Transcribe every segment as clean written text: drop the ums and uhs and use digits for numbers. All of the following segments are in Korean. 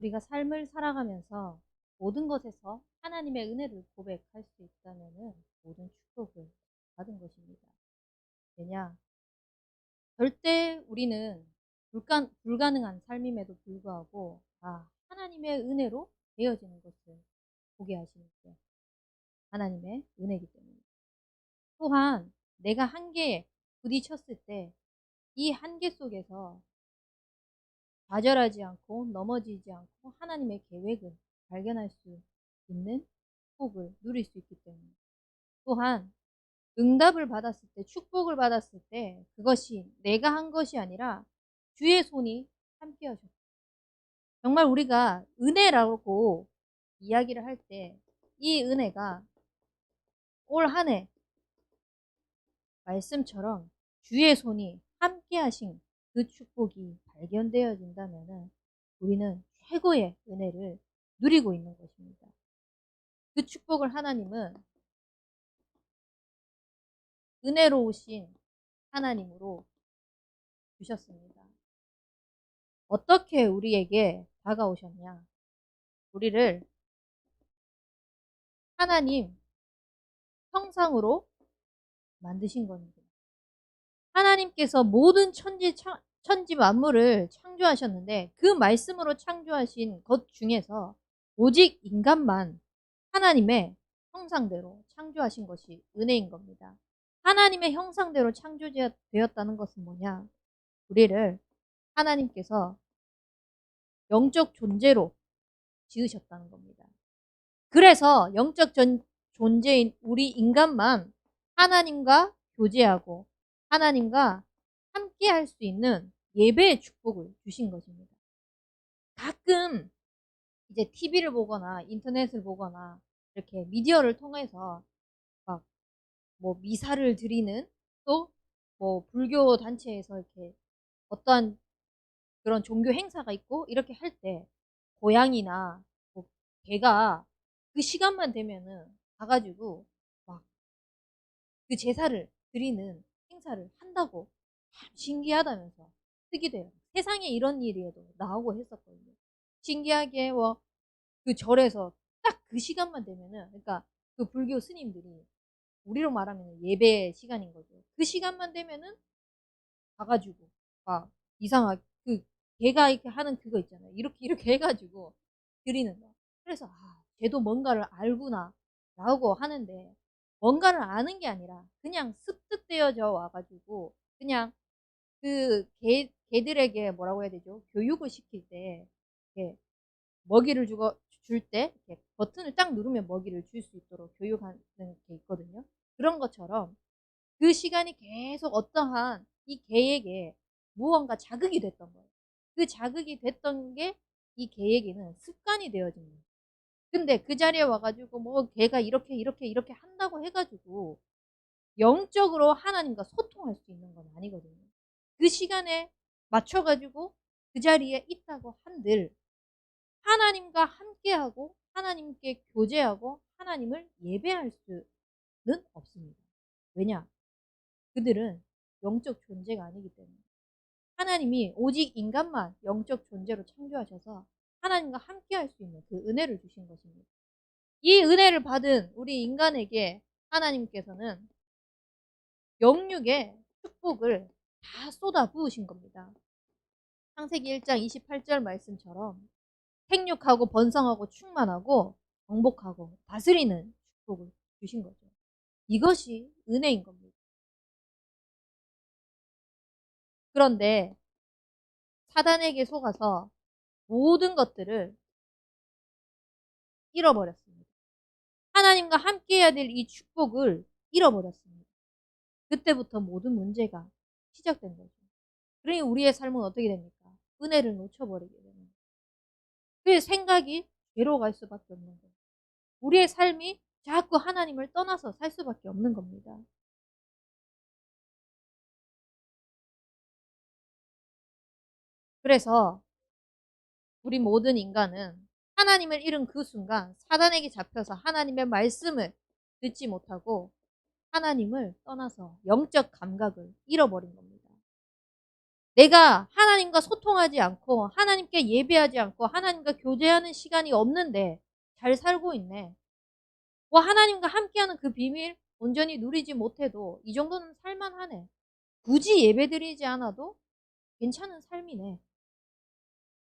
우리가 삶을 살아가면서 모든 것에서 하나님의 은혜를 고백할 수 있다면은 모든 축복을 받은 것입니다. 왜냐? 절대 우리는 불가능한 삶임에도 불구하고 하나님의 은혜로 되어지는 것을 보게 하시는 게 하나님의 은혜이기 때문입니다. 또한 내가 한계에 부딪혔을 때 이 한계 속에서 좌절하지 않고 넘어지지 않고 하나님의 계획을 발견할 수 있는 축복을 누릴 수 있기 때문에, 또한 응답을 받았을 때, 축복을 받았을 때 그것이 내가 한 것이 아니라 주의 손이 함께 하셨고, 정말 우리가 은혜라고 이야기를 할 때 이 은혜가 올 한 해 말씀처럼 주의 손이 함께 하신 그 축복이 발견되어진다면은 우리는 최고의 은혜를 누리고 있는 것입니다. 그 축복을 하나님은 은혜로우신 하나님으로 주셨습니다. 어떻게 우리에게 다가오셨냐? 우리를 하나님 형상으로 만드신 겁니다. 하나님께서 모든 천지 만물을 창조하셨는데 그 말씀으로 창조하신 것 중에서 오직 인간만 하나님의 형상대로 창조하신 것이 은혜인 겁니다. 하나님의 형상대로 창조되었다는 것은 뭐냐? 우리를 하나님께서 영적 존재로 지으셨다는 겁니다. 그래서 존재인 우리 인간만 하나님과 교제하고 하나님과 함께 할 수 있는 예배의 축복을 주신 것입니다. 가끔 이제 TV를 보거나 인터넷을 보거나 이렇게 미디어를 통해서 막 뭐 미사를 드리는, 또 뭐 불교 단체에서 이렇게 어떠한 그런 종교 행사가 있고 이렇게 할 때 고양이나 뭐 개가 그 시간만 되면은 가 가지고 막 그 제사를 드리는 행사를 한다고 참 신기하다면서 쓰기도 해요. 세상에 이런 일이라도 나오고 했었거든요. 신기하게 뭐 그 절에서 딱 그 시간만 되면은, 그러니까 그 불교 스님들이 우리로 말하면 예배 시간인 거죠. 그 시간만 되면은 가 가지고 막 이상하게 그 걔가 이렇게 하는 그거 있잖아요. 이렇게 해 가지고 드리는 거. 그래서 '쟤도 뭔가를 알구나.'라고 하는데, 뭔가를 아는 게 아니라 그냥 습득되어져 와 가지고 그냥 그 개들에게 뭐라고 해야 되죠? 교육을 시킬 때 이렇게 먹이를 줄 때 이렇게 버튼을 딱 누르면 먹이를 줄 수 있도록 교육하는 게 있거든요. 그런 것처럼 그 시간이 계속 어떠한 이 개에게 무언가 자극이 됐던 거예요. 그 자극이 됐던 게 이 개에게는 습관이 되어진 거예요. 근데 그 자리에 와 가지고 뭐 걔가 이렇게 한다고 해 가지고 영적으로 하나님과 소통할 수 있는 건 아니거든요. 그 시간에 맞춰 가지고 그 자리에 있다고 한들 하나님과 함께하고 하나님께 교제하고 하나님을 예배할 수는 없습니다. 왜냐? 그들은 영적 존재가 아니기 때문에. 하나님이 오직 인간만 영적 존재로 창조하셔서 하나님과 함께할 수 있는 그 은혜를 주신 것입니다. 이 은혜를 받은 우리 인간에게 하나님께서는 영육의 축복을 다 쏟아 부으신 겁니다. 창세기 1장 28절 말씀처럼 생육하고 번성하고 충만하고 정복하고 다스리는 축복을 주신 거죠. 이것이 은혜인 겁니다. 그런데 사단에게 속아서 모든 것들을 잃어버렸습니다. 하나님과 함께해야 될 이 축복을 잃어버렸습니다. 그때부터 모든 문제가 시작된 거죠. 그러니 우리의 삶은 어떻게 됩니까? 은혜를 놓쳐버리게 되는 거예요. 그 생각이 죄로 갈 수밖에 없는 거예요. 우리의 삶이 자꾸 하나님을 떠나서 살 수밖에 없는 겁니다. 그래서 우리 모든 인간은 하나님을 잃은 그 순간 사단에게 잡혀서 하나님의 말씀을 듣지 못하고 하나님을 떠나서 영적 감각을 잃어버린 겁니다. 내가 하나님과 소통하지 않고 하나님께 예배하지 않고 하나님과 교제하는 시간이 없는데 잘 살고 있네. 뭐 하나님과 함께하는 그 비밀 온전히 누리지 못해도 이 정도는 살만하네. 굳이 예배드리지 않아도 괜찮은 삶이네.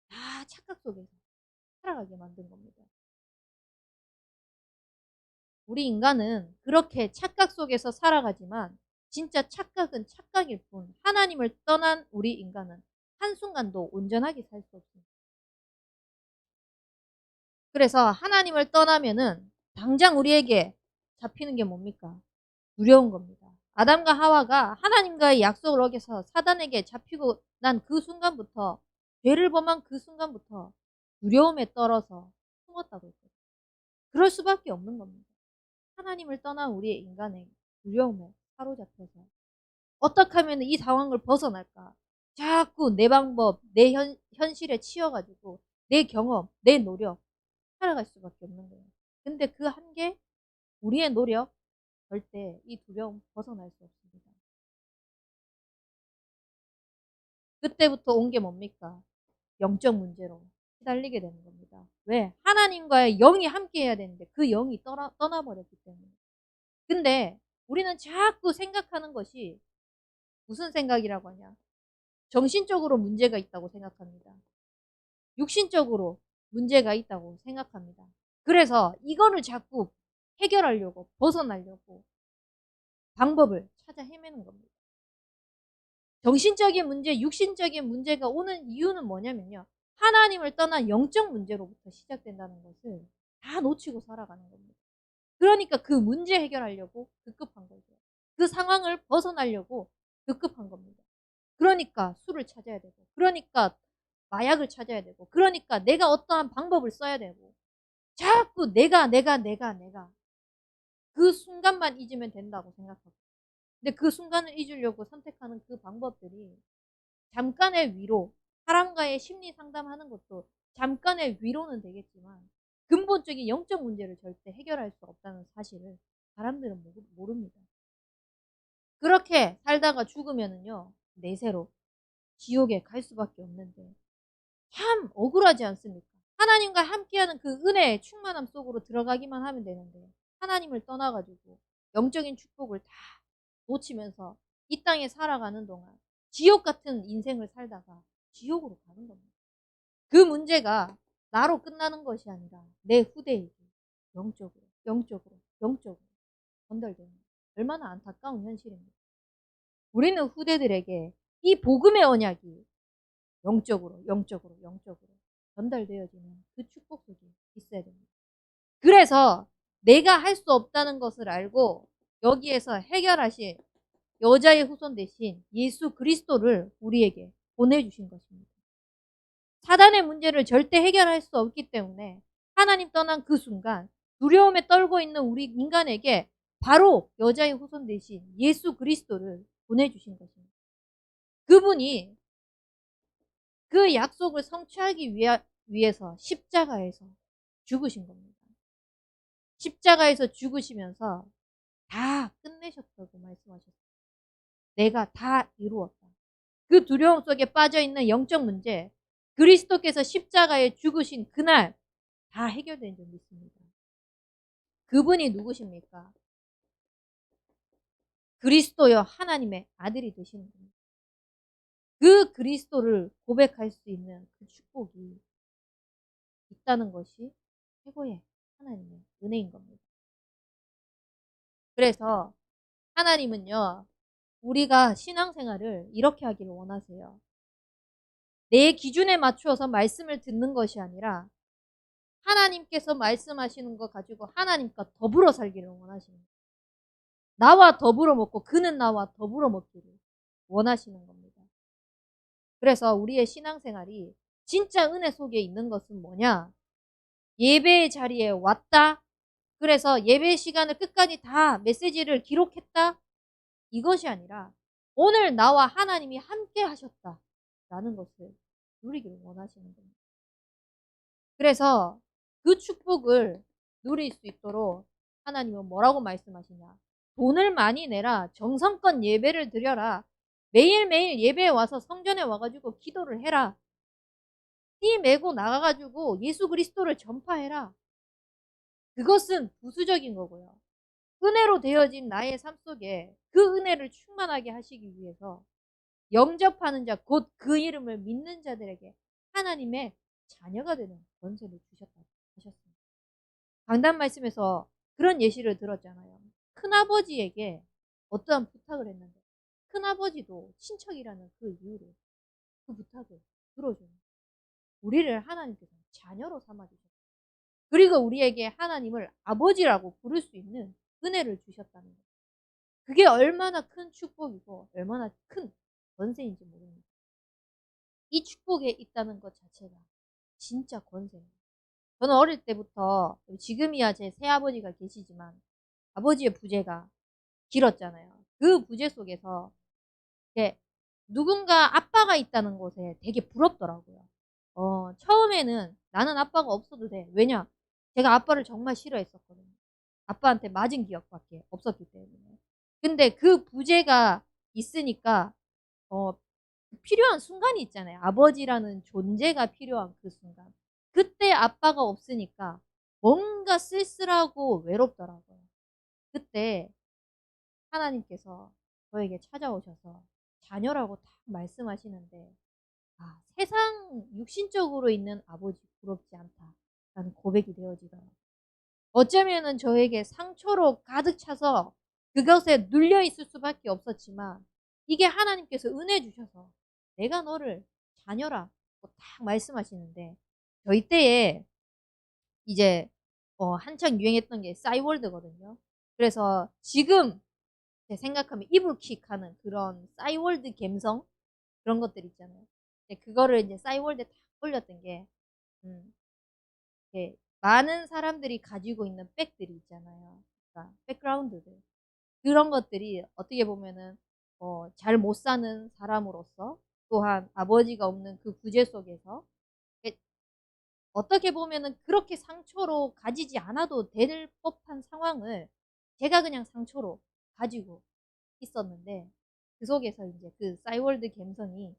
다 착각 속에서 살아가게 만든 겁니다. 우리 인간은 그렇게 착각 속에서 살아가지만 진짜 착각은 착각일 뿐 하나님을 떠난 우리 인간은 한순간도 온전하게 살 수 없습니다. 그래서 하나님을 떠나면은 당장 우리에게 잡히는 게 뭡니까? 두려운 겁니다. 아담과 하와가 하나님과의 약속을 어겨서 사단에게 잡히고 난 그 순간부터 죄를 범한 그 순간부터 두려움에 떨어서 숨었다고 했거든요. 그럴 수밖에 없는 겁니다. 하나님을 떠난 우리의 인간의 두려움에 사로잡혀서 어떻게 하면 이 상황을 벗어날까? 자꾸 내 방법, 내 현실에 치여 가지고 내 경험, 내 노력 살아갈 수밖에 없는 거예요. 근데 그 한계 우리의 노력 절대 이 두려움 벗어날 수 없습니다. 그때부터 온 게 뭡니까? 영적 문제로 시달리게 되는 겁니다. 왜? 하나님과의 영이 함께해야 되는데 그 영이 떠나버렸기 때문에. 근데 우리는 자꾸 생각하는 것이 무슨 생각이라고 하냐? 정신적으로 문제가 있다고 생각합니다. 육신적으로 문제가 있다고 생각합니다. 그래서 이거를 자꾸 해결하려고 벗어나려고 방법을 찾아 헤매는 겁니다. 정신적인 문제, 육신적인 문제가 오는 이유는 뭐냐면요. 하나님을 떠난 영적 문제로부터 시작된다는 것을 다 놓치고 살아가는 겁니다. 그러니까 그 문제 해결하려고 급급한 거죠. 그 상황을 벗어나려고 급급한 겁니다. 그러니까 술을 찾아야 되고, 그러니까 마약을 찾아야 되고, 그러니까 내가 어떠한 방법을 써야 되고, 자꾸 내가 그 순간만 잊으면 된다고 생각하고. 근데 그 순간을 잊으려고 선택하는 그 방법들이 잠깐의 위로, 사람과의 심리 상담하는 것도 잠깐의 위로는 되겠지만 근본적인 영적 문제를 절대 해결할 수 없다는 사실을 사람들은 모릅니다. 그렇게 살다가 죽으면은요, 내세로 지옥에 갈 수밖에 없는데 참 억울하지 않습니까? 하나님과 함께하는 그 은혜의 충만함 속으로 들어가기만 하면 되는데 하나님을 떠나가지고 영적인 축복을 다 놓치면서 이 땅에 살아가는 동안 지옥 같은 인생을 살다가 지옥으로 가는 겁니다. 그 문제가 나로 끝나는 것이 아니라 내 후대에게 영적으로 전달되는 얼마나 안타까운 현실입니다. 우리는 후대들에게 이 복음의 언약이 영적으로 전달되어지는 그 축복 속에 있어야 됩니다. 그래서 내가 할 수 없다는 것을 알고 여기에서 해결하실 여자의 후손 대신 예수 그리스도를 우리에게 보내주신 것입니다. 사단의 문제를 절대 해결할 수 없기 때문에 하나님 떠난 그 순간 두려움에 떨고 있는 우리 인간에게 바로 여자의 후손 대신 예수 그리스도를 보내주신 것입니다. 그분이 그 약속을 성취하기 위해서 십자가에서 죽으신 겁니다. 십자가에서 죽으시면서 다 끝내셨다고 말씀하셨어요. 내가 다 이루었다. 그 두려움 속에 빠져있는 영적 문제, 그리스도께서 십자가에 죽으신 그날 다 해결된 줄 믿습니다. 그분이 누구십니까? 그리스도여 하나님의 아들이 되시는 분입니다. 그 그리스도를 고백할 수 있는 그 축복이 있다는 것이 최고의 하나님의 은혜인 겁니다. 그래서 하나님은요, 우리가 신앙생활을 이렇게 하기를 원하세요. 내 기준에 맞추어서 말씀을 듣는 것이 아니라 하나님께서 말씀하시는 거 가지고 하나님과 더불어 살기를 원하십니다. 나와 더불어 먹고 그는 나와 더불어 먹기를 원하시는 겁니다. 그래서 우리의 신앙생활이 진짜 은혜 속에 있는 것은 뭐냐? 예배의 자리에 왔다. 그래서 예배 시간을 끝까지 다 메시지를 기록했다. 이것이 아니라 오늘 나와 하나님이 함께 하셨다라는 것을 누리기를 원하시는 겁니다. 그래서 그 축복을 누릴 수 있도록 하나님은 뭐라고 말씀하시냐? 돈을 많이 내라. 정성껏 예배를 드려라. 매일매일 예배에 와서 성전에 와 가지고 기도를 해라. 띠 메고 나가 가지고 예수 그리스도를 전파해라. 그것은 부수적인 거고요. 은혜로 되어진 나의 삶 속에 그 은혜를 충만하게 하시기 위해서 영접하는 자 곧 그 이름을 믿는 자들에게 하나님의 자녀가 되는 권세를 주셨다고 하셨습니다. 강단 말씀에서 그런 예시를 들었잖아요. 큰아버지에게 어떠한 부탁을 했는데 큰아버지도 친척이라는 그 이유로 그 부탁을 들어주는 우리를 하나님께서 자녀로 삼아 주셨어요. 그리고 우리에게 하나님을 아버지라고 부를 수 있는 은혜를 주셨다는 거예요. 그게 얼마나 큰 축복이고 얼마나 큰 권세인지 모릅니다. 이 축복에 있다는 것 자체가 진짜 권세예요. 저는 어릴 때부터 지금이야 제 새아버지가 계시지만 아버지의 부재가 길었잖아요. 그 부재 속에서 이렇게 누군가 아빠가 있다는 것에 되게 부럽더라고요. 처음에는 '나는 아빠가 없어도 돼.' 왜냐? 제가 아빠를 정말 싫어했었거든요. 아빠한테 맞은 기억밖에 없었기 때문에. 근데 그 부재가 있으니까 어 필요한 순간이 있잖아요. 아버지라는 존재가 필요한 그 순간. 그때 아빠가 없으니까 뭔가 쓸쓸하고 외롭더라고요. 그때 하나님께서 저에게 찾아오셔서 자녀라고 딱 말씀하시는데 '아 세상 육신적으로 있는 아버지 부럽지 않다.'라는 고백이 되어지더라고요. 어쩌면은 저에게 상처로 가득 차서 그것에 눌려 있을 수밖에 없었지만 이게 하나님께서 은혜 주셔서 "내가 너를 자녀라." 고 딱 말씀하시는데 저희 때에 이제 한창 유행했던 게 싸이월드거든요. 그래서 지금 제 생각하면 이불킥하는 그런 싸이월드 감성 그런 것들 있잖아요. 근데 그거를 이제 싸이월드에 딱 올렸던 게 음 이렇게 많은 사람들이 가지고 있는 백들이 있잖아요. 그러니까 백그라운드들. 그런 것들이 어떻게 보면은 잘 못 사는 사람으로서 또한 아버지가 없는 그 부재 속에서 예 어떻게 보면은 그렇게 상처로 가지지 않아도 될 법한 상황을 제가 그냥 상처로 가지고 있었는데 그 속에서 인제 그 싸이월드 감성이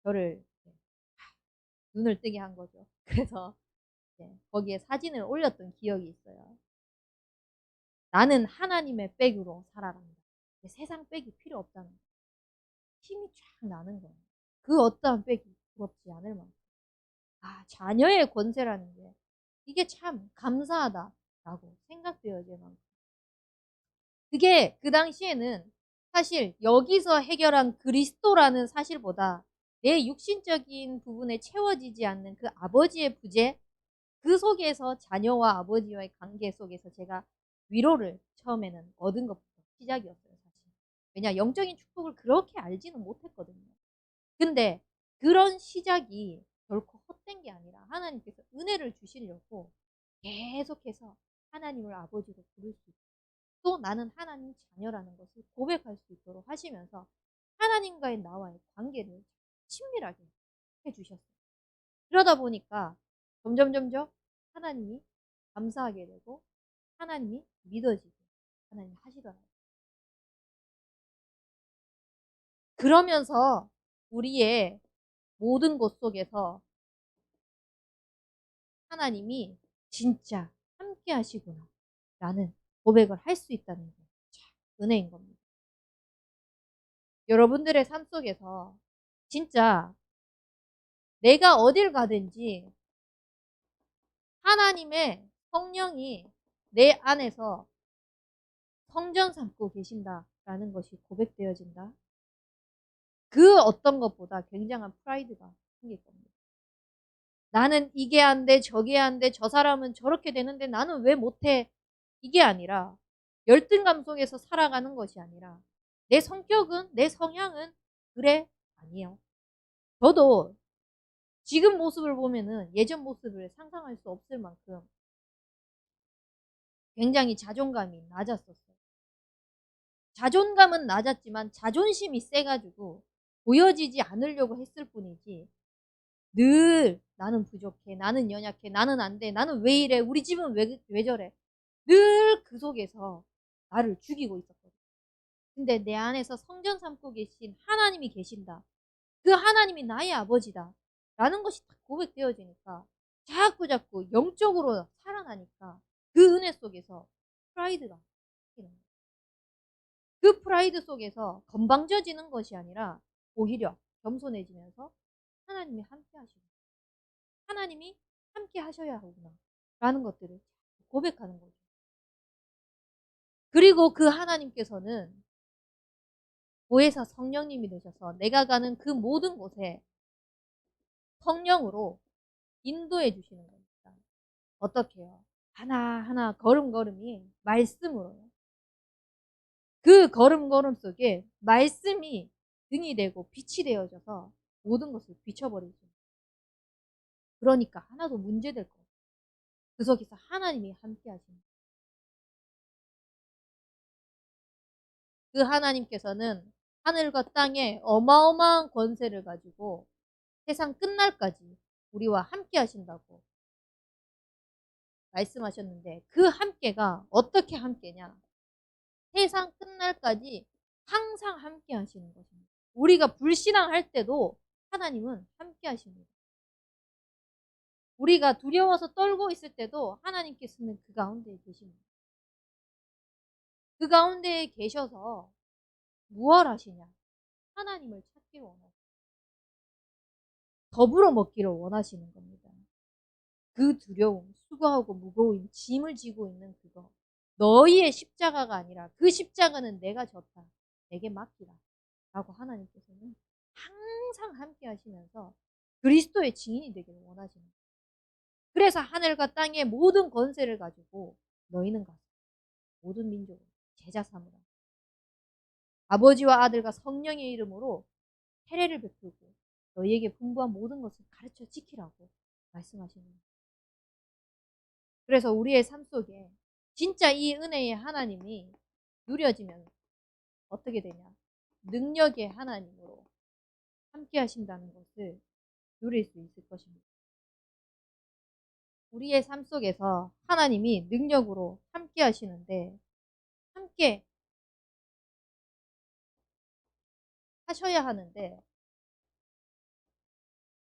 저를 이제 눈을 뜨게 한 거죠. 그래서 이제 거기에 사진을 올렸던 기억이 있어요. "나는 하나님의 백으로 살아간다." 세상 백이 필요 없다는 거예요. 힘이 쫙 나는 거예요. 그 어떠한 백이 부럽지 않을 만큼. 아 자녀의 권세라는 게 이게 참 감사하다라고 생각되어질 만큼 그게 그 당시에는 사실 여기서 해결한 그리스도라는 사실보다 내 육신적인 부분에 채워지지 않는 그 아버지의 부재 그 속에서 자녀와 아버지와의 관계 속에서 제가 위로를 처음에는 얻은 것부터 시작이었어요 사실. 왜냐 영적인 축복을 그렇게 알지는 못했거든요. 근데 그런 시작이 결코 헛된 게 아니라 하나님께서 은혜를 주시려고 계속해서 하나님을 아버지로 부를 수 있고 또 나는 하나님 자녀라는 것을 고백할 수 있도록 하시면서 하나님과의 나와의 관계를 친밀하게 해 주셨어요. 그러다 보니까 점점점점 하나님이 감사하게 되고 하나님이 믿어지게 하나님이 하시더라고요. 그러면서 우리의 모든 것 속에서 하나님이 진짜 함께 하시구나라는 고백을 할 수 있다는 게 참 은혜인 겁니다. 여러분들의 삶 속에서 진짜 내가 어딜 가든지 하나님의 성령이 내 안에서 성전 삼고 계신다라는 것이 고백되어진다. 그 어떤 것보다 굉장한 프라이드가 생길 겁니다. '나는 이게 안 돼. 저게 안 돼. 저 사람은 저렇게 되는데 나는 왜 못해?' 이게 아니라 열등감 속에서 살아가는 것이 아니라 '내 성격은 내 성향은 그래.' 아니요. 저도 지금 모습을 보면은 예전 모습을 상상할 수 없을 만큼 굉장히 자존감이 낮았었어요. 자존감은 낮았지만 자존심이 세 가지고 보여지지 않으려고 했을 뿐이지 늘 '나는 부족해. 나는 연약해. 나는 안 돼. 나는 왜 이래. 우리 집은 왜 저래.' 늘 그 속에서 나를 죽이고 있었거든요. 근데 내 안에서 성전 삼고 계신 하나님이 계신다. 그 하나님이 나의 아버지다. 라는 것이 딱 고백되어지니까 자꾸자꾸 영적으로 살아나니까 그 은혜 속에서 프라이드가 생기는 거예요. 그 프라이드 속에서 건방져지는 것이 아니라 오히려 겸손해지면서 하나님이 함께 하시고 하나님이 함께 하셔야 하구나 라는 것들을 고백하는 거죠. 그리고 그 하나님께서는 보혜사 성령님이 되셔서 내가 가는 그 모든 곳에 성령으로 인도해 주시는 겁니다. 어떻게요? 하나하나 걸음걸음이 말씀으로요. 그 걸음걸음 속에 말씀이 등이 되고 빛이 되어져서 모든 것을 비춰버리죠. 그러니까 하나도 문제될 거 없어요. 그 속에서 하나님이 함께 하시는 그 하나님께서는 하늘과 땅에 어마어마한 권세를 가지고 세상 끝날까지 우리와 함께 하신다고 말씀하셨는데 그 함께가 어떻게 함께냐? 세상 끝날까지 항상 함께 하시는 것입니다. 우리가 불신앙할 때도 하나님은 함께 하십니다. 우리가 두려워서 떨고 있을 때도 하나님께서는 그 가운데에 계십니다. 그 가운데에 계셔서 무엇 하시냐? 하나님을 찾기를 원하시고 더불어 먹기를 원하시는 겁니다. 그 두려움, 수고하고 무거운 짐을 지고 있는 그거. 너희의 십자가가 아니라 그 십자가는 내가 졌다. 내게 맡기라. 라고 하나님께서는 항상 함께 하시면서 그리스도의 증인이 되기를 원하시는 거예요. 그래서 하늘과 땅의 모든 권세를 가지고 너희는 가서 모든 민족을 제자 삼으라. 아버지와 아들과 성령의 이름으로 세례를 베풀고 너희에게 분부한 모든 것을 가르쳐 지키라고 말씀하시는 거예요. 그래서 우리의 삶 속에 진짜 이 은혜의 하나님이 누려지면 어떻게 되냐? 능력의 하나님으로 함께 하신다는 것을 누릴 수 있을 것입니다. 우리의 삶 속에서 하나님이 능력으로 함께 하시는데 함께 하셔야 하는데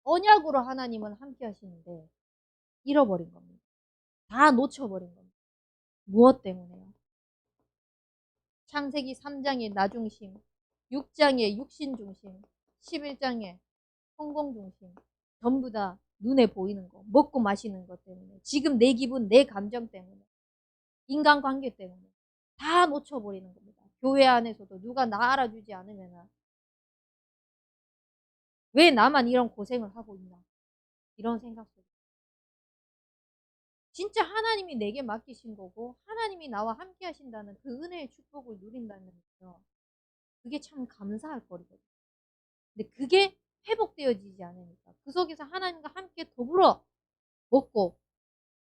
언약으로 하나님은 함께 하시는데 잃어버린 겁니다. 다 놓쳐버린 겁니다. 무엇 때문에요? 창세기 3장의 나중심, 6장의 육신중심, 11장의 성공중심 전부 다 눈에 보이는 거, 먹고 마시는 것 때문에 지금 내 기분, 내 감정 때문에 인간관계 때문에 다 놓쳐버리는 겁니다. 교회 안에서도 누가 나 알아주지 않으면 왜 나만 이런 고생을 하고 있나 이런 생각 속에 진짜 하나님이 내게 맡기신 거고 하나님이 나와 함께 하신다는 그 은혜의 축복을 누린다는 거죠. 그게 참 감사할 거리거든요. 근데 그게 회복되어지지 않으니까 그 속에서 하나님과 함께 더불어 먹고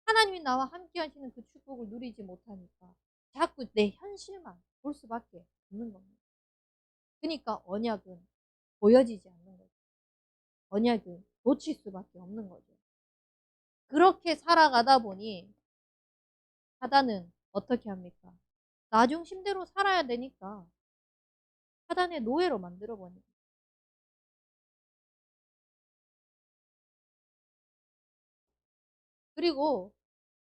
하나님이 나와 함께 하시는 그 축복을 누리지 못하니까 자꾸 내 현실만 볼 수밖에 없는 겁니다. 그러니까 언약은 보여지지 않는 거죠. 언약은 놓칠 수밖에 없는 거죠. 그렇게 살아가다 보니 사단은 어떻게 합니까? 나 중심대로 살아야 되니까 사단의 노예로 만들어 버립니다. 그리고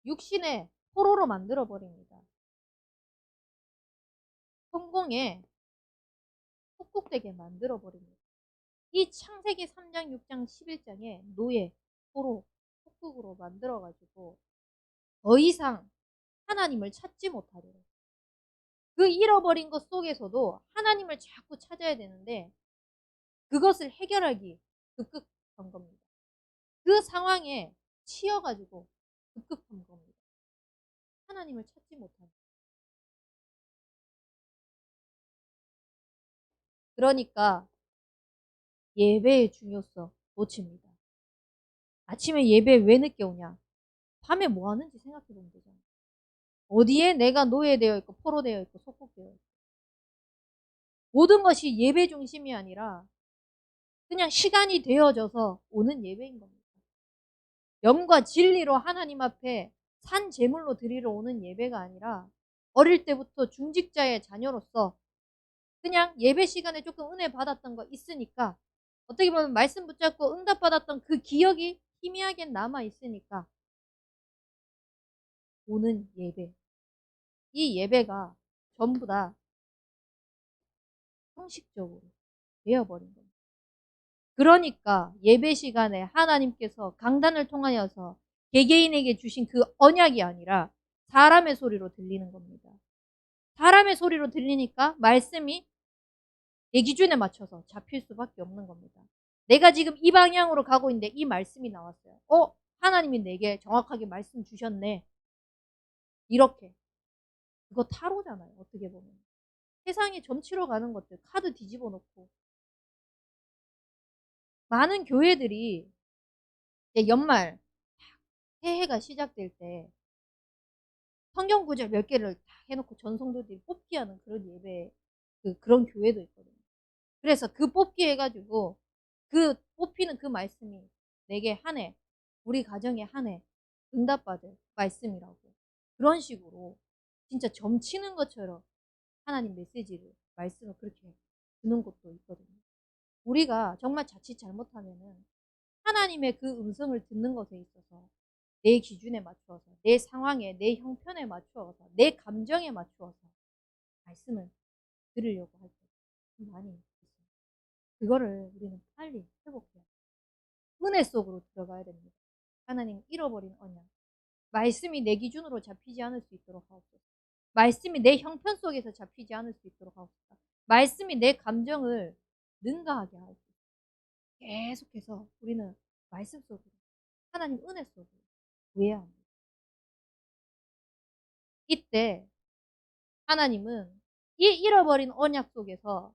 육신의 포로로 만들어 버립니다. 성공에 속국되게 만들어 버립니다. 이 창세기 3장, 6장, 11장에 노예, 포로, 속국으로 만들어 가지고 더 이상 하나님을 찾지 못하도록 그 잃어버린 것 속에서도 하나님을 자꾸 찾아야 되는데 그것을 해결하기 급급한 겁니다. 그 상황에 치여 가지고 급급한 겁니다. 하나님을 찾지 못하는. 그러니까 예배의 중요성 놓칩니다. 아침에 예배 왜 늦게 오냐? 밤에 뭐 하는지 생각해 보면 되잖아요. 어디에 내가 노예되어 있고 포로되어 있고 속국되어 있고 모든 것이 예배 중심이 아니라 그냥 시간이 되어져서 오는 예배인 겁니다. 영과 진리로 하나님 앞에 산 제물로 드리러 오는 예배가 아니라 어릴 때부터 중직자의 자녀로서 그냥 예배 시간에 조금 은혜 받았던 거 있으니까 어떻게 보면 말씀 붙잡고 응답받았던 그 기억이 희미하게 남아 있으니까 오는 예배. 이 예배가 전부 다 형식적으로 되어버린 겁니다. 그러니까 예배 시간에 하나님께서 강단을 통하여서 개개인에게 주신 그 언약이 아니라 사람의 소리로 들리는 겁니다. 사람의 소리로 들리니까 말씀이 내 기준에 맞춰서 잡힐 수밖에 없는 겁니다. 내가 지금 이 방향으로 가고 있는데 이 말씀이 나왔어요. 하나님이 내게 정확하게 말씀 주셨네. 이렇게. 그거 타로잖아요. 어떻게 보면. 세상에 점치러 가는 것들 카드 뒤집어 놓고 많은 교회들이 이제 연말 새해가 시작될 때 성경 구절 몇 개를 다 해놓고 전성도들이 뽑기하는 그런 예배 그런 교회도 있거든요. 그래서 그 뽑기 해가지고 그 뽑히는 그 말씀이 내게 한 해, 우리 가정에 한 해 응답받을 말씀이라고 그런 식으로 진짜 점치는 것처럼 하나님 메시지를 말씀을 그렇게 주는 것도 있거든요. 우리가 정말 자칫 잘못하면은 하나님의 그 음성을 듣는 것에 있어서 내 기준에 맞추어서 내 상황에 내 형편에 맞추어서 내 감정에 맞추어서 말씀을 들으려고 할 때 많이 있어요. 그거를 우리는 빨리 회복해야 돼요. 은혜 속으로 들어가야 됩니다. 하나님 잃어버린 언약. 말씀이 내 기준으로 잡히지 않을 수 있도록 하옵소서. 말씀이 내 형편 속에서 잡히지 않을 수 있도록 하옵소서. 말씀이 내 감정을 능가하게 하옵소서. 계속해서 우리는 말씀 속으로 하나님 은혜 속으로 구해야 합니다. 이때 하나님은 이 잃어버린 언약 속에서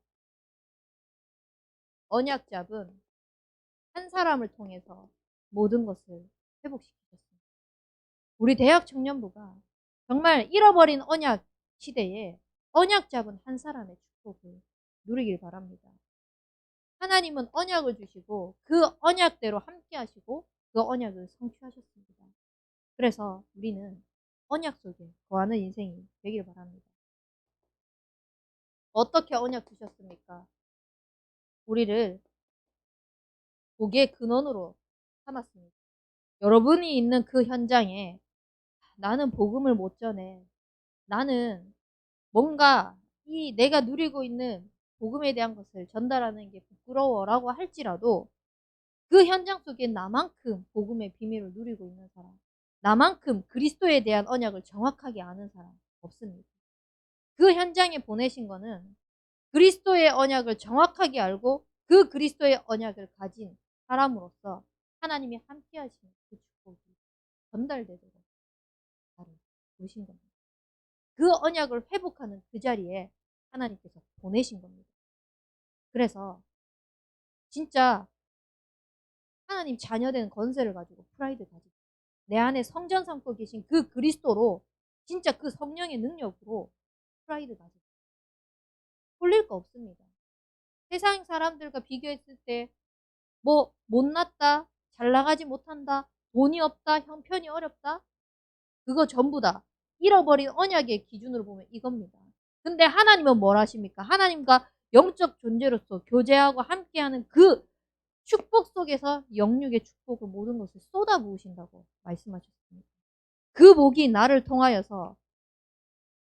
언약 잡은 한 사람을 통해서 모든 것을 회복시키셨습니다. 우리 대학 청년부가 정말 잃어버린 언약 시대에 언약 잡은 한 사람의 축복을 누리길 바랍니다. 하나님은 언약을 주시고 그 언약대로 함께 하시고 그 언약을 성취하셨습니다. 그래서 우리는 언약 속에 거하는 인생이 되길 바랍니다. 어떻게 언약 주셨습니까? 우리를 복의 근원으로 삼았습니다. 여러분이 있는 그 현장에 나는 복음을 못 전해. 나는 뭔가 이 내가 누리고 있는 복음에 대한 것을 전달하는 게 부끄러워라고 할지라도 그 현장 속에 나만큼 복음의 비밀을 누리고 있는 사람, 나만큼 그리스도에 대한 언약을 정확하게 아는 사람 없습니다. 그 현장에 보내신 거는 그리스도의 언약을 정확하게 알고 그 그리스도의 언약을 가진 사람으로서 하나님이 함께 하시는 그 축복이 전달되도록 나를 부르신 겁니다. 그 언약을 회복하는 그 자리에 하나님께서 보내신 겁니다. 그래서 진짜 하나님 자녀된 권세를 가지고 프라이드 가지고 내 안에 성전 삼고 계신 그 그리스도로 진짜 그 성령의 능력으로 프라이드 가지고 홀릴 거 없습니다. 세상 사람들과 비교했을 때 뭐 못났다, 잘 나가지 못한다, 돈이 없다, 형편이 어렵다 그거 전부 다 잃어버린 언약의 기준으로 보면 이겁니다. 근데 하나님은 뭘 하십니까? 하나님과 영적 존재로서 교제하고 함께하는 그 축복 속에서 영육의 축복을 모든 것을 쏟아부으신다고 말씀하셨습니다. 그 복이 나를 통하여서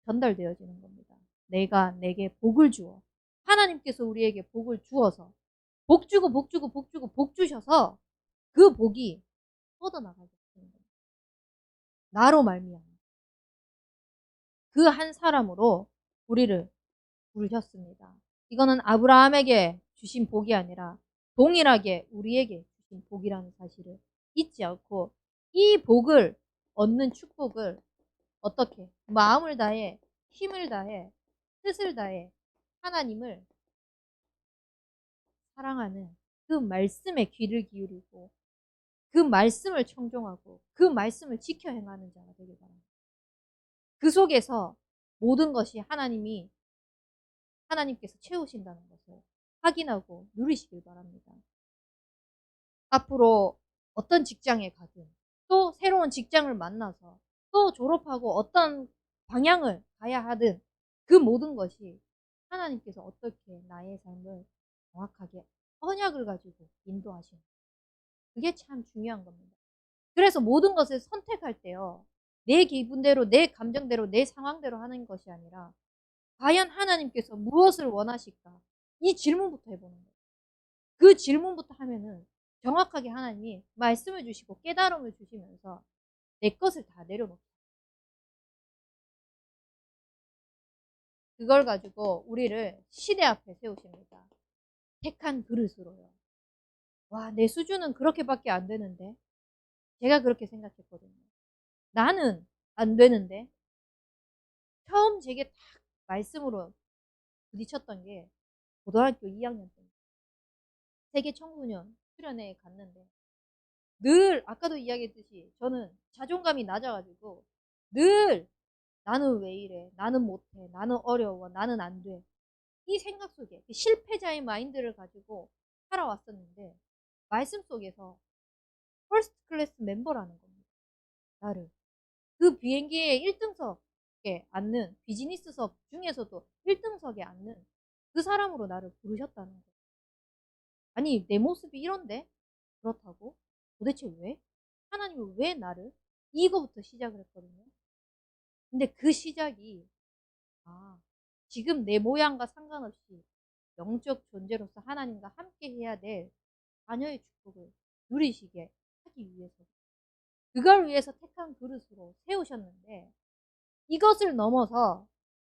전달되어지는 겁니다. 내가 내게 복을 주어 하나님께서 우리에게 복을 주어서 복 주고 복 주고 복 주고 복 주셔서 그 복이 뻗어나가게 되는 겁니다. 나로 말미암아 그 한 사람으로 우리를 부르셨습니다. 이거는 아브라함에게 주신 복이 아니라 동일하게 우리에게 주신 복이라는 사실을 잊지 않고 이 복을 얻는 축복을 어떻게 마음을 다해 힘을 다해 뜻을 다해 하나님을 사랑하는 그 말씀에 귀를 기울이고 그 말씀을 청종하고 그 말씀을 지켜 행하는 자가 되길 바랍니다. 그 속에서 모든 것이 하나님께서 채우신다는 것을 확인하고 누리시길 바랍니다. 앞으로 어떤 직장에 가든 또 새로운 직장을 만나서 또 졸업하고 어떤 방향을 가야 하든 그 모든 것이 하나님께서 어떻게 나의 삶을 정확하게 언약을 가지고 인도하시는지 그게 참 중요한 겁니다. 그래서 모든 것을 선택할 때요. 내 기분대로 내 감정대로 내 상황대로 하는 것이 아니라 '과연 하나님께서 무엇을 원하실까?' 이 질문부터 해 보는 거예요. 그 질문부터 하면은 정확하게 하나님이 말씀을 주시고 깨달음을 주시면서 내 것을 다 내려놓고 그걸 가지고 우리를 시대 앞에 세우십니다. 택한 그릇으로요. 와 내 수준은 그렇게밖에 안 되는데 제가 그렇게 생각했거든요. '나는 안 되는데.' 처음 제게 딱 말씀으로 부딪혔던 게 고등학교 2학년 때입니다. 세계 청소년 수련회에 갔는데 늘 아까도 이야기했듯이 저는 자존감이 낮아 가지고 늘 '나는 왜 이래. 나는 못해. 나는 어려워. 나는 안 돼.' 이 생각 속에 그 실패자의 마인드를 가지고 살아왔었는데 말씀 속에서 퍼스트 클래스 멤버라는 겁니다 나를. 그 비행기에 1 등석에 앉는 비즈니스석 중에서도 1 등석에 앉는 그 사람으로 나를 부르셨다는 거예요. 아니 내 모습이 이런데 그렇다고? 도대체 왜? 하나님은 왜 나를? 이거부터 시작을 했거든요. 근데 그 시작이 아 지금 내 모양과 상관없이 영적 존재로서 하나님과 함께 해야 될 자녀의 축복을 누리시게 하기 위해서 그걸 위해서 택한 그릇으로 세우셨는데 이것을 넘어서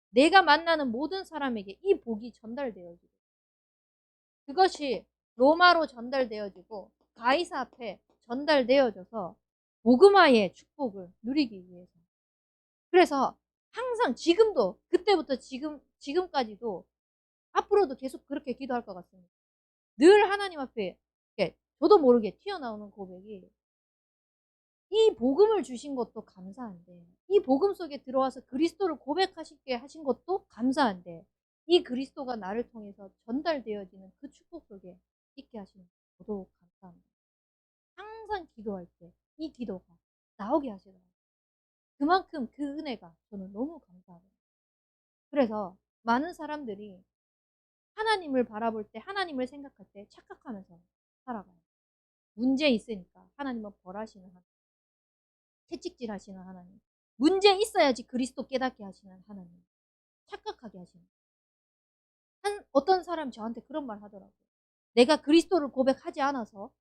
내가 만나는 모든 사람에게 이 복이 전달되어지고 그것이 로마로 전달되어지고 가이사 앞에 전달되어져서 복음화의 축복을 누리기 위해서. 그래서 항상 지금도 그때부터 지금까지도 앞으로도 계속 그렇게 기도할 것 같습니다. 늘 하나님 앞에 이렇게 저도 모르게 튀어나오는 고백이 이 복음을 주신 것도 감사한데 이 복음 속에 들어와서 그리스도를 고백하시게 하신 것도 감사한데 이 그리스도가 나를 통해서 전달되어지는 그 축복 속에 있게 하시는 더더욱 감사합니다. 항상 기도할 때 이 기도가 나오게 하시더라고요. 그만큼 그 은혜가 저는 너무 감사하거든요. 그래서 많은 사람들이 하나님을 바라볼 때 하나님을 생각할 때 착각하면서 살아가요. 문제 있으니까 하나님은 벌하시는 하나님. 채찍질하시는 하나님. 문제 있어야지 그리스도 깨닫게 하시는 하나님. 착각하게 하시는. 어떤 사람이 저한테 그런 말 하더라고요. 내가 그리스도를 고백하지 않아서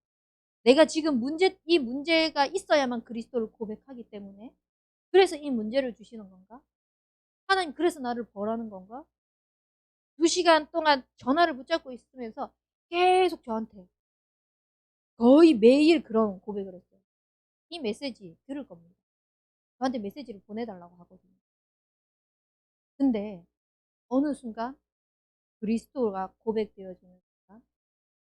내가 지금 이 문제가 있어야만 그리스도를 고백하기 때문에 그래서 이 문제를 주시는 건가? 하나님 그래서 나를 벌하는 건가? 2시간 동안 전화를 붙잡고 있으면서 계속 저한테 거의 매일 그런 고백을 했어요. 이 메시지 들을 겁니다. 저한테 메시지를 보내달라고 하거든요. 근데 어느 순간 그리스도가 고백되어지는 순간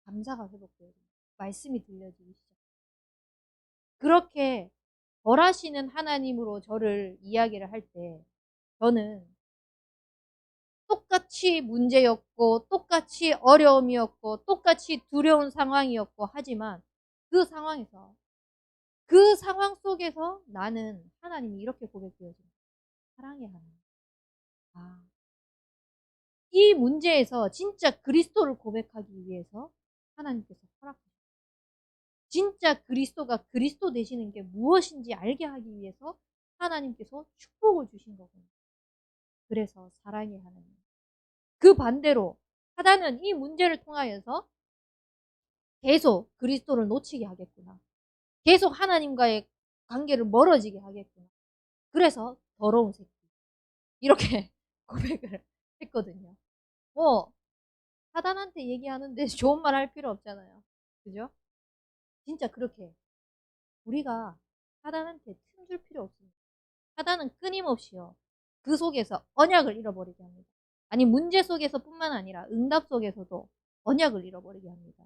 감사가 회복되어집니다. 말씀이 들려지기 시작. 그렇게 벌하시는 하나님으로 저를 이야기를 할 때 저는 똑같이 문제였고 똑같이 어려움이었고 똑같이 두려운 상황이었고 하지만 그 상황에서 그 상황 속에서 나는 하나님이 이렇게 고백되어집니다. 사랑의 하나님. 아. 이 문제에서 진짜 그리스도를 고백하기 위해서 하나님께서 허락하셨어요. 진짜 그리스도가 그리스도 되시는 게 무엇인지 알게 하기 위해서 하나님께서 축복을 주신 거거든요. 그래서 사랑의 하나님. 그 반대로 사단은 이 문제를 통하여서 계속 그리스도를 놓치게 하겠구나. 계속 하나님과의 관계를 멀어지게 하겠구나. 그래서 더러운 새끼. 이렇게 고백을 했거든요. 뭐 사단한테 얘기하는데 좋은 말 할 필요 없잖아요. 그죠? 진짜 그렇게 우리가 사단한테 틈 줄 필요 없습니다. 사단은 끊임없이요. 그 속에서 언약을 잃어버리게 합니다. 아니 문제 속에서뿐만 아니라 응답 속에서도 언약을 잃어버리게 합니다.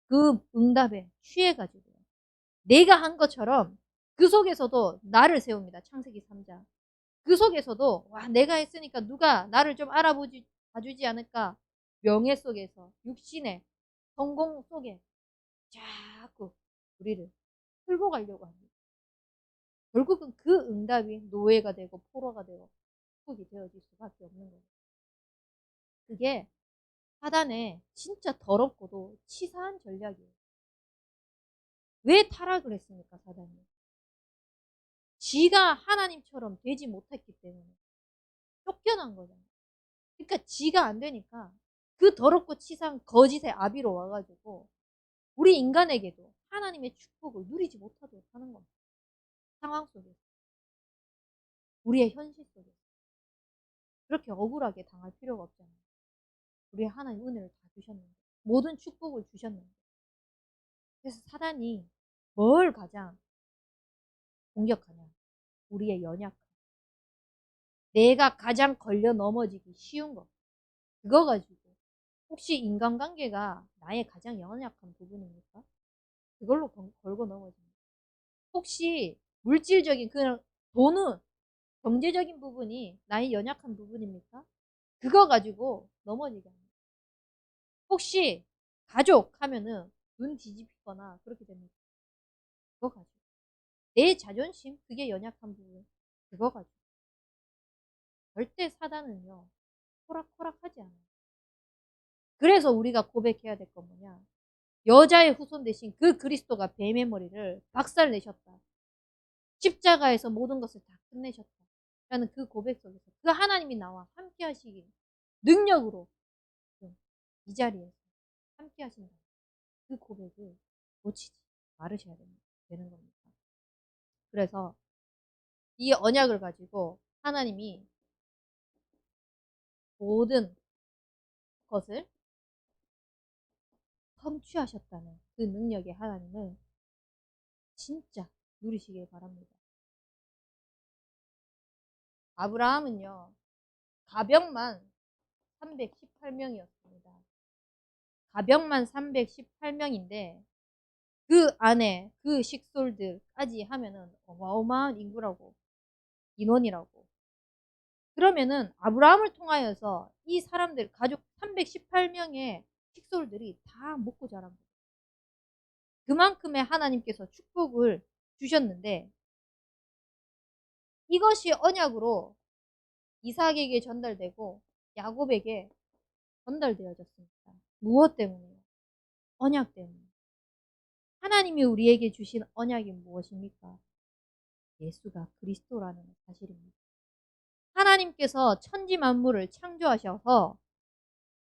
그 응답에 취해 가지고요. 내가 한 것처럼 그 속에서도 나를 세웁니다. 창세기 3 장. 그 속에서도 '와 내가 했으니까 누가 나를 좀 알아보지 봐주지 않을까.' 명예 속에서 육신의 성공 속에 자꾸 우리를 끌고 가려고 합니다. 결국은 그 응답이 노예가 되고 포로가 되고 축복이 되어질 수밖에 없는 거예요. 그게 사단의 진짜 더럽고도 치사한 전략이에요. 왜 타락을 했습니까, 사단이? 지가 하나님처럼 되지 못했기 때문에 쫓겨난 거잖아요. 그러니까 지가 안 되니까 그 더럽고 치사한 거짓의 아비로 와가지고 우리 인간에게도 하나님의 축복을 누리지 못하도록 하는 겁니다. 상황 속에서. 우리의 현실 속에서. 그렇게 억울하게 당할 필요가 없잖아요. 우리 하나님 은혜를 다 주셨는데. 모든 축복을 주셨는데. 그래서 사단이 뭘 가장 공격하냐. 우리의 연약함. 내가 가장 걸려 넘어지기 쉬운 것. 그거 가지고 혹시 인간관계가 나의 가장 연약한 부분입니까? 그걸로 걸고 넘어집니다. 혹시 물질적인 그냥 돈은 경제적인 부분이 나의 연약한 부분입니까? 그거 가지고 넘어지게 합니다. 혹시 가족 하면은 눈 뒤집히거나 그렇게 됩니다. 그거 가지고. 내 자존심 그게 연약한 부분. 그거 가지고. 절대 사단은요. 호락호락하지 않아요. 그래서 우리가 고백해야 될 건 뭐냐. 여자의 후손 대신 그 그리스도가 뱀의 머리를 박살내셨다. 십자가에서 모든 것을 다 끝내셨다. 라는 그 고백 속에서 그 하나님이 나와 함께 하시기 능력으로 이 자리에서 함께 하신다. 그 고백을 놓치지 말으셔야 되는 겁니다. 그래서 이 언약을 가지고 하나님이 모든 것을 성취하셨다는 그 능력의 하나님을 진짜 누리시길 바랍니다. 아브라함은요. 가병만 318명이었습니다. 가병만 318명인데 그 안에 그 식솔들까지 하면은 어마어마한 인구라고 인원이라고. 그러면은 아브라함을 통하여서 이 사람들 가족 318명의 식솔들이 다 먹고 자란 거예요. 그만큼의 하나님께서 축복을 주셨는데 이것이 언약으로 이삭에게 전달되고 야곱에게 전달되어졌습니다. 무엇 때문에요? 언약 때문에. 하나님이 우리에게 주신 언약이 무엇입니까? 예수가 그리스도라는 사실입니다. 하나님께서 천지 만물을 창조하셔서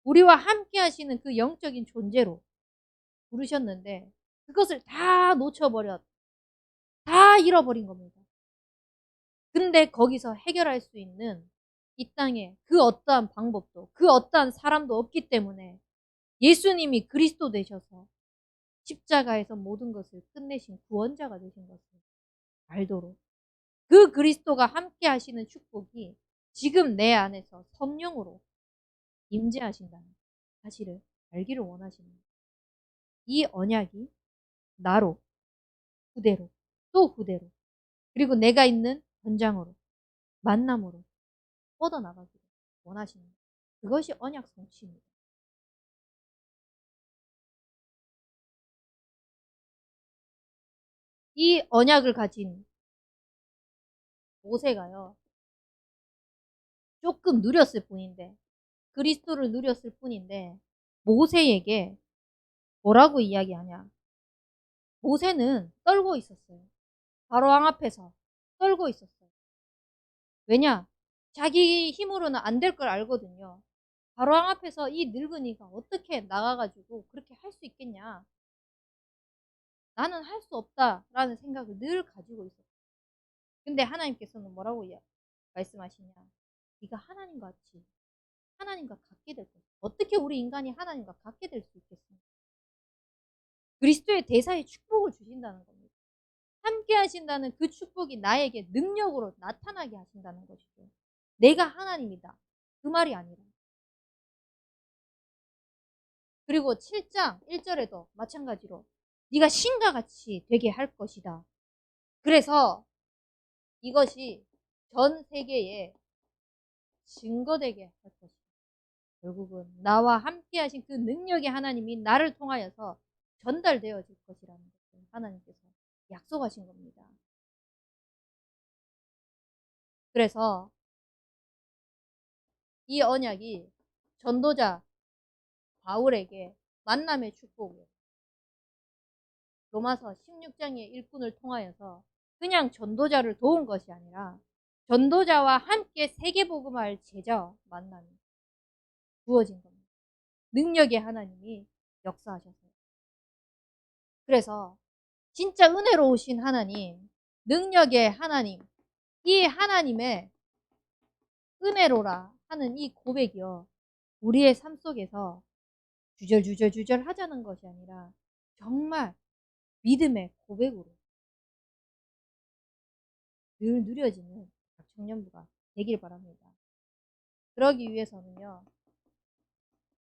우리와 함께 하시는 그 영적인 존재로 부르셨는데 그것을 다 놓쳐버렸, 다 잃어버린 겁니다. 근데 거기서 해결할 수 있는 이 땅에 그 어떠한 방법도 그 어떠한 사람도 없기 때문에 예수님이 그리스도 되셔서 십자가에서 모든 것을 끝내신 구원자가 되신 것을 알도록 그 그리스도가 함께 하시는 축복이 지금 내 안에서 성령으로 임재하신다는 사실을 알기를 원하십니다. 이 언약이 나로, 후대로, 또 후대로, 그리고 내가 있는 현장으로, 만남으로 뻗어나가기를 원하십니다. 그것이 언약 성취입니다. 이 언약을 가진 모세가요. 조금 누렸을 뿐인데 그리스도를 누렸을 뿐인데 모세에게 뭐라고 이야기하냐. 모세는 떨고 있었어요. 바로왕 앞에서 떨고 있었어요. 왜냐? 자기 힘으로는 안 될 걸 알거든요. 바로왕 앞에서 이 늙은이가 어떻게 나가가지고 그렇게 할 수 있겠냐. 나는 할 수 없다라는 생각을 늘 가지고 있었어요. 근데 하나님께서는 뭐라고 말씀하시냐. 네가 하나님과 같이 하나님과 같게 될 거야. 어떻게 우리 인간이 하나님과 같게 될 수 있겠습니까? 그리스도의 대사의 축복을 주신다는 겁니다. 함께 하신다는 그 축복이 나에게 능력으로 나타나게 하신다는 것이죠. 내가 하나님이다. 그 말이 아니라. 그리고 7장 1절에도 마찬가지로 네가 신과 같이 되게 할 것이다. 그래서 이것이 전 세계에 증거되게 할 것이다. 결국은 나와 함께 하신 그 능력의 하나님이 나를 통하여서 전달되어질 것이라는 것을 하나님께서 약속하신 겁니다. 그래서 이 언약이 전도자 바울에게 만남의 축복을 로마서 16장의 일꾼을 통하여서 그냥 전도자를 도운 것이 아니라 전도자와 함께 세계복음할 제자와 만남이 주어진 겁니다. 능력의 하나님이 역사하셔서요. 그래서 진짜 은혜로우신 하나님, 능력의 하나님, 이 하나님의 은혜로라 하는 이 고백이요. 우리의 삶 속에서 주절주절 하자는 것이 아니라 정말 믿음의 고백으로 늘 누려지는 청년부가 되길 바랍니다. 그러기 위해서는요.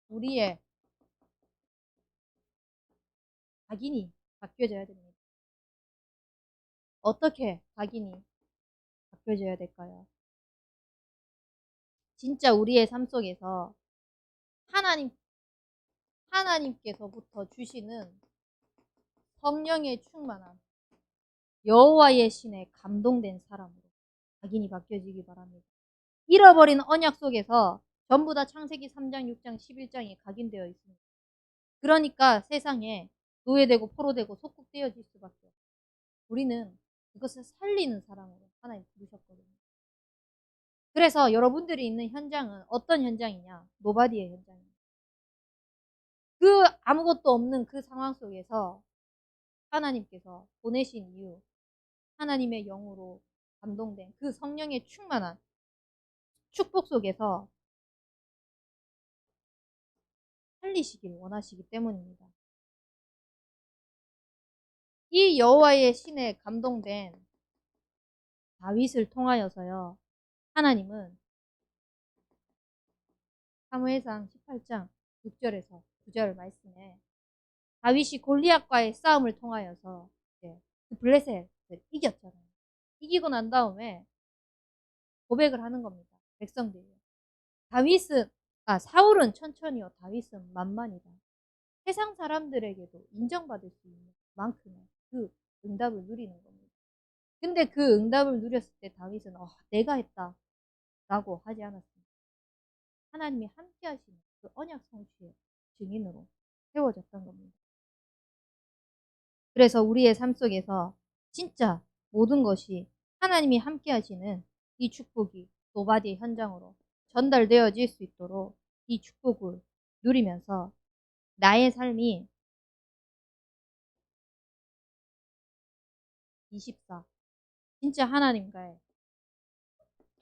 우리의 각인이 바뀌어져야 됩니다. 어떻게 각인이 바뀌어져야 될까요? 진짜 우리의 삶 속에서 하나님께서부터 주시는 성령의 충만함, 여호와의 신에 감동된 사람으로 각인이 바뀌어지기 바랍니다. 잃어버린 언약 속에서 전부 다 창세기 3장, 6장, 11장이 각인되어 있습니다. 그러니까 세상에 노예되고 포로되고 속국되어질 수밖에 없어요. 우리는 그것을 살리는 사람으로 하나님 부르셨거든요. 그래서 여러분들이 있는 현장은 어떤 현장이냐? 노바디의 현장입니다. 그 아무것도 없는 그 상황 속에서 하나님께서 보내신 이유, 하나님의 영으로 감동된 그 성령의 충만한 축복 속에서 살리시길 원하시기 때문입니다. 이 여호와의 신에 감동된 다윗을 통하여서요. 하나님은 사무엘상 18장 6절에서 9절 말씀에 다윗이 골리앗과의 싸움을 통하여서 그 블레셋을 이겼잖아요. 이기고 난 다음에 고백을 하는 겁니다. 백성들이. 사울은 천천히요. 다윗은 만만이다. 세상 사람들에게도 인정받을 수 있는 만큼의 그 응답을 누리는 겁니다. 근데 그 응답을 누렸을 때 다윗은 내가 했다 라고 하지 않았습니다. 하나님이 함께 하시는 그 언약 성취의 증인으로 세워졌던 겁니다. 그래서 우리의 삶 속에서 진짜 모든 것이 하나님이 함께 하시는 이 축복이 노바디 현장으로 전달되어질 수 있도록 이 축복을 누리면서 나의 삶이 24 진짜 하나님과의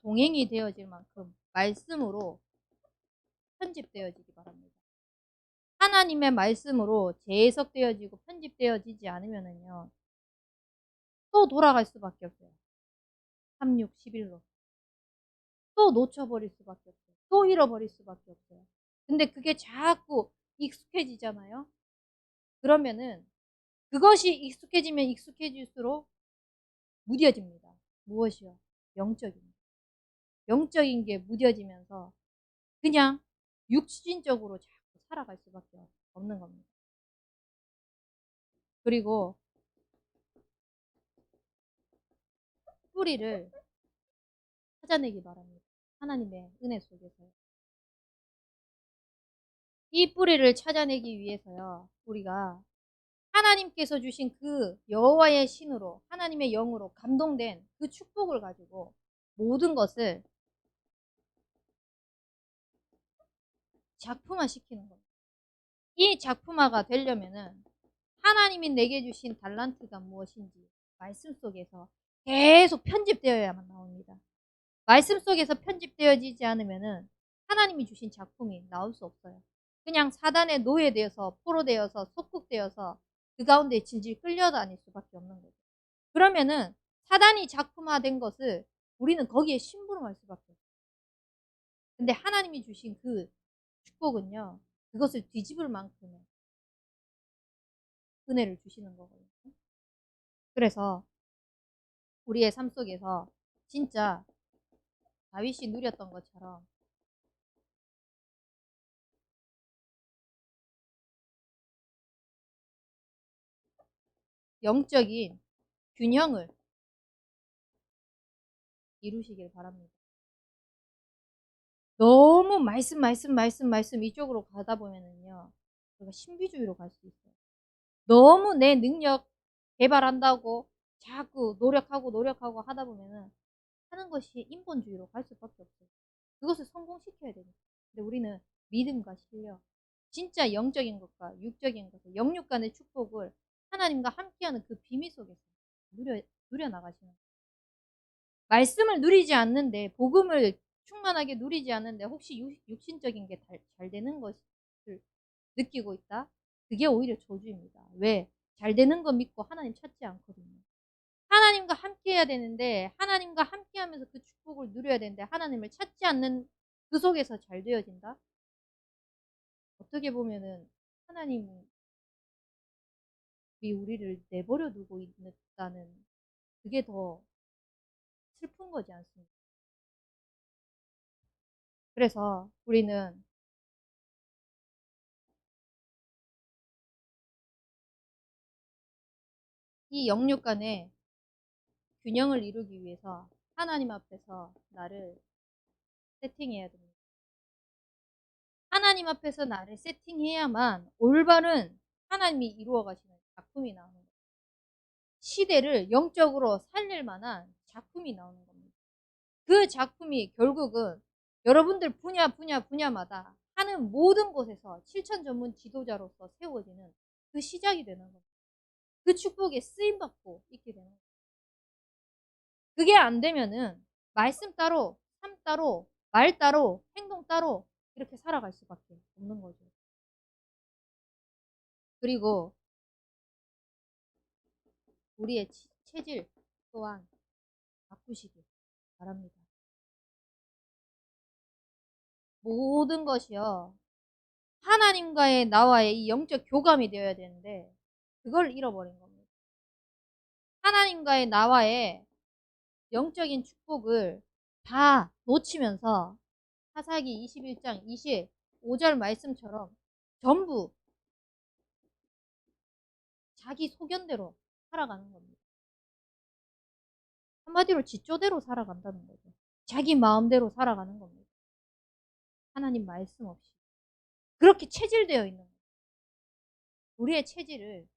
동행이 되어질 만큼 말씀으로 편집되어지기 바랍니다. 하나님의 말씀으로 재해석되어지고 편집되어지지 않으면은요. 또 돌아갈 수밖에 없어요. 36, 11로. 또 놓쳐버릴 수밖에 없어요. 또 잃어버릴 수밖에 없어요. 근데 그게 자꾸 익숙해지잖아요. 그러면은 그것이 익숙해지면 익숙해질수록 무뎌집니다. 무엇이요? 영적인. 영적인 게 무뎌지면서 그냥 육신적으로 자꾸 살아갈 수밖에 없는 겁니다. 그리고 뿌리를 찾아내기 바랍니다. 하나님의 은혜 속에서요. 이 뿌리를 찾아내기 위해서요. 우리가 하나님께서 주신 그 여호와의 신으로 하나님의 영으로 감동된 그 축복을 가지고 모든 것을 작품화 시키는 겁니다. 이 작품화가 되려면은 하나님이 내게 주신 달란트가 무엇인지 말씀 속에서 계속 편집되어야만 나옵니다. 말씀 속에서 편집되어지지 않으면은 하나님이 주신 작품이 나올 수 없어요. 그냥 사단에 노예되어서 포로되어서 속국되어서 그 가운데 질질 끌려다닐 수밖에 없는 거죠. 그러면은 사단이 작품화된 것을 우리는 거기에 심부름할 수밖에 없어요. 근데 하나님이 주신 그 축복은요. 그것을 뒤집을 만큼의 은혜를 주시는 거거든요. 그래서 우리의 삶 속에서 진짜 다윗이 누렸던 것처럼 영적인 균형을 이루시길 바랍니다. 너무 너무 말씀 이쪽으로 가다 보면은요. 우리가 신비주의로 갈 수 있어요. 너무 내 능력 개발한다고 자꾸 노력하고 하다 보면은 하는 것이 인본주의로 갈 수밖에 없어요. 그것을 성공시켜야 되니까. 근데 우리는 믿음과 신뢰, 진짜 영적인 것과 육적인 것을 영육 간의 축복을 하나님과 함께하는 그 비밀 속에서 누려 나가시는 거예요. 말씀을 누리지 않는데 복음을 충만하게 누리지 않는데 혹시 육신적인 게 잘 되는 것을 느끼고 있다? 그게 오히려 저주입니다. 왜? 잘 되는 거 믿고 하나님 찾지 않거든요. 하나님과 함께 해야 되는데 하나님과 함께 하면서 그 축복을 누려야 되는데 하나님을 찾지 않는 그 속에서 잘 되어진다? 어떻게 보면은 하나님이 우리를 내버려 두고 있다는 그게 더 슬픈 거지 않습니까? 그래서 우리는 이 영육 간의 균형을 이루기 위해서 하나님 앞에서 나를 세팅해야 됩니다. 하나님 앞에서 나를 세팅해야만 올바른 하나님이 이루어 가시는 작품이 나오는 거예요. 시대를 영적으로 살릴 만한 작품이 나오는 겁니다. 그 작품이 결국은 여러분들 분야마다 하는 모든 곳에서 실천 전문 지도자로서 세워지는 그 시작이 되는 겁니다. 그 축복에 쓰임받고 있게 되는 거예요. 그게 안 되면은 말씀 따로, 삶 따로, 말 따로, 행동 따로 이렇게 살아갈 수밖에 없는 거죠. 그리고 우리의 체질 또한 바꾸시길 바랍니다. 모든 것이요. 하나님과의 나와의 이 영적 교감이 되어야 되는데 그걸 잃어버린 겁니다. 하나님과의 나와의 영적인 축복을 다 놓치면서 사사기 21장 25절 말씀처럼 전부 자기 소견대로 살아가는 겁니다. 한마디로 지조대로 살아간다는 거죠. 자기 마음대로 살아가는 겁니다. 하나님 말씀 없이. 그렇게 체질되어 있는 거예요. 우리의 체질을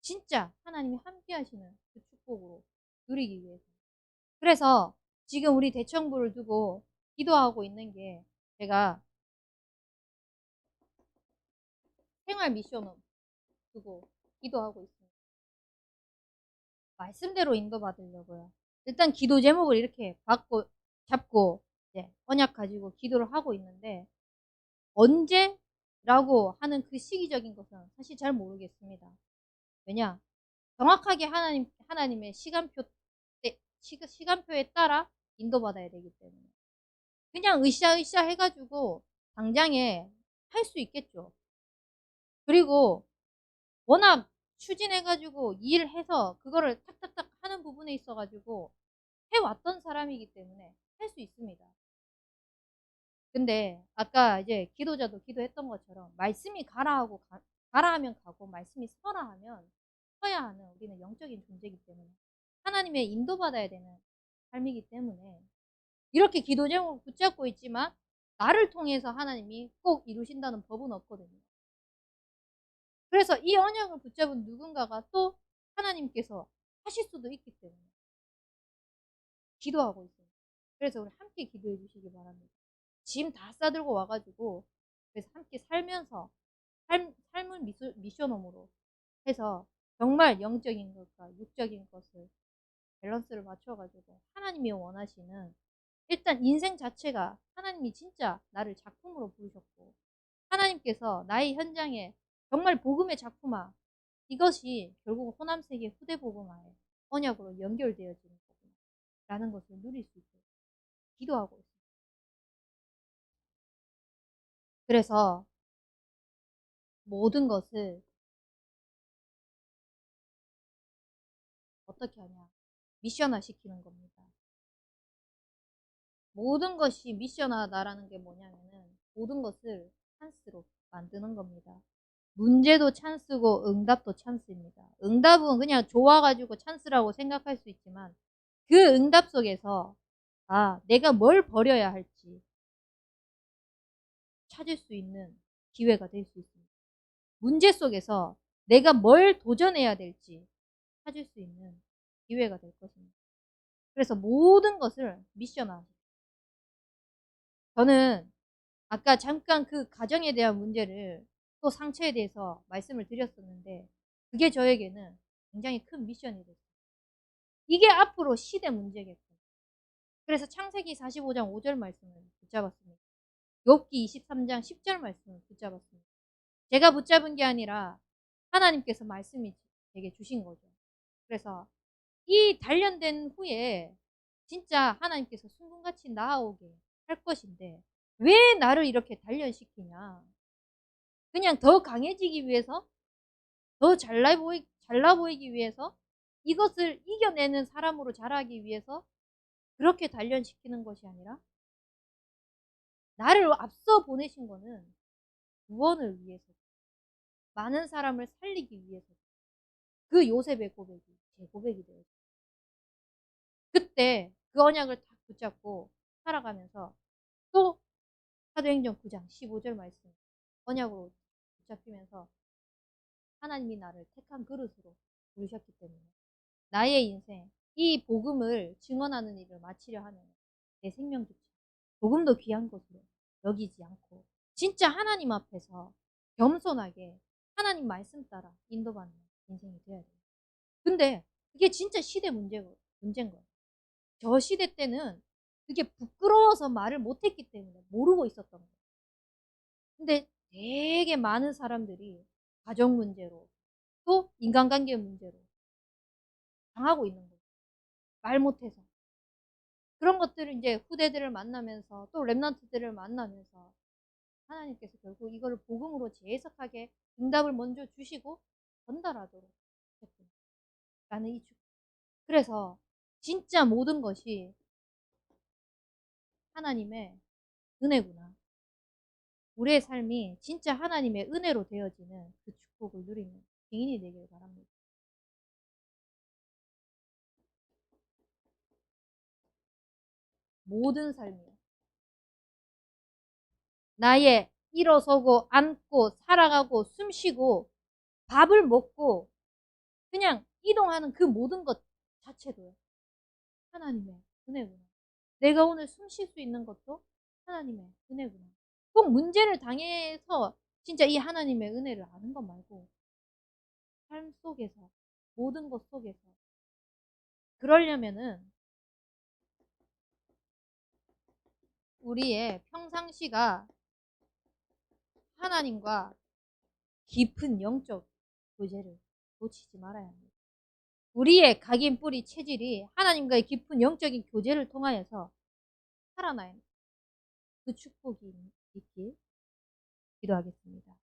진짜 하나님이 함께 하시는 그 축복으로 누리기 위해서. 그래서 지금 우리 대청부를 두고 기도하고 있는 게 제가 생활 미션을 두고 기도하고 있습니다. 말씀대로 인도받으려고요. 일단 기도 제목을 이렇게 잡고 언약 가지고 기도를 하고 있는데 언제라고 하는 그 시기적인 것은 사실 잘 모르겠습니다. 왜냐? 정확하게 하나님의 시간표에 따라 인도받아야 되기 때문에. 그냥 으쌰으쌰 해가지고 당장에 할 수 있겠죠. 그리고 워낙 추진해가지고 일해서 그거를 탁탁탁 하는 부분에 있어가지고 해왔던 사람이기 때문에 할 수 있습니다. 근데 아까 이제 기도자도 기도했던 것처럼 말씀이 가라 하면 가고 말씀이 서라 하면 서야 하는 우리는 영적인 존재이기 때문에 하나님의 인도받아야 되는 삶이기 때문에 이렇게 기도 제목을 붙잡고 있지만 나를 통해서 하나님이 꼭 이루신다는 법은 없거든요. 그래서 이 언약을 붙잡은 누군가가 또 하나님께서 하실 수도 있기 때문에 기도하고 있어요. 그래서 우리 함께 기도해 주시기 바랍니다. 짐 다 싸들고 와가지고 그래서 함께 살면서 삶을 미션홈으로 해서 정말 영적인 것과 육적인 것을 밸런스를 맞춰가지고 하나님이 원하시는 일단 인생 자체가 하나님이 진짜 나를 작품으로 부르셨고 하나님께서 나의 현장에 정말 복음의 작품화 이것이 결국 호남세계 후대복음화의 언약으로 연결되어지는 거구나 라는 것을 누릴 수 있도록 기도하고 있습니다. 그래서 모든 것을 어떻게 하냐 미션화 시키는 겁니다. 모든 것이 미션화다라는 게 뭐냐면은 모든 것을 찬스로 만드는 겁니다. 문제도 찬스고 응답도 찬스입니다. 응답은 그냥 좋아가지고 찬스라고 생각할 수 있지만 그 응답 속에서 내가 뭘 버려야 할지 찾을 수 있는 기회가 될 수 있습니다. 문제 속에서 내가 뭘 도전해야 될지 찾을 수 있는 기회가 될 것입니다. 그래서 모든 것을 미션화. 저는 아까 잠깐 그 가정에 대한 문제를 또 상처에 대해서 말씀을 드렸었는데 그게 저에게는 굉장히 큰 미션이 됐어요. 이게 앞으로 시대 문제겠고. 그래서 창세기 45장 5절 말씀을 붙잡았습니다. 욥기 23장 10절 말씀을 붙잡았습니다. 제가 붙잡은 게 아니라 하나님께서 말씀이 제게 주신 거죠. 그래서 이 단련된 후에 진짜 하나님께서 순금같이 나아오게 할 것인데 왜 나를 이렇게 단련시키냐. 그냥 더 강해지기 위해서, 더 잘나 보이기 위해서, 이것을 이겨내는 사람으로 자라기 위해서 그렇게 단련시키는 것이 아니라 나를 앞서 보내신 거는 구원을 위해서, 많은 사람을 살리기 위해서. 그 요셉의 고백이 제 고백이 돼요. 그때 그 언약을 딱 붙잡고 살아가면서 또 사도행전 9장 15절 말씀 언약으로 붙잡히면서 하나님이 나를 택한 그릇으로 부르셨기 때문에 나의 인생, 이 복음을 증언하는 일을 마치려 하는 내 생명조차 조금도 귀한 것으로 여기지 않고 진짜 하나님 앞에서 겸손하게 하나님 말씀 따라 인도받는 인생이 되어야 돼요. 근데 그게 진짜 시대 문제인 거예요. 저 시대 때는 그게 부끄러워서 말을 못했기 때문에 모르고 있었던 거예요. 근데 되게 많은 사람들이 가정 문제로 또 인간관계 문제로 당하고 있는 거예요. 말 못해서. 그런 것들을 이제 후대들을 만나면서 또 랩런트들을 만나면서 하나님께서 결국 이거를 복음으로 재해석하게 응답을 먼저 주시고 전달하도록 했구나라는 이 축. 그래서 진짜 모든 것이 하나님의 은혜구나. 우리의 삶이 진짜 하나님의 은혜로 되어지는 그 축복을 누리는 증인이 되길 바랍니다. 모든 삶이요. 나의 일어서고 앉고 살아가고 숨쉬고 밥을 먹고 그냥 이동하는 그 모든 것 자체도요. 하나님의 은혜구나. 내가 오늘 숨 쉴 수 있는 것도 하나님의 은혜구나. 꼭 문제를 당해서 진짜 이 하나님의 은혜를 아는 것 말고 삶 속에서 모든 것 속에서 그러려면은 우리의 평상시가 하나님과 깊은 영적 교제를 놓치지 말아야 합니다. 우리의 각인 뿌리 체질이 하나님과의 깊은 영적인 교제를 통하여서 살아나야 그 축복이 있길 기도하겠습니다.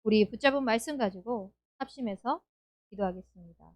우리 붙잡은 말씀 가지고 합심해서 기도하겠습니다.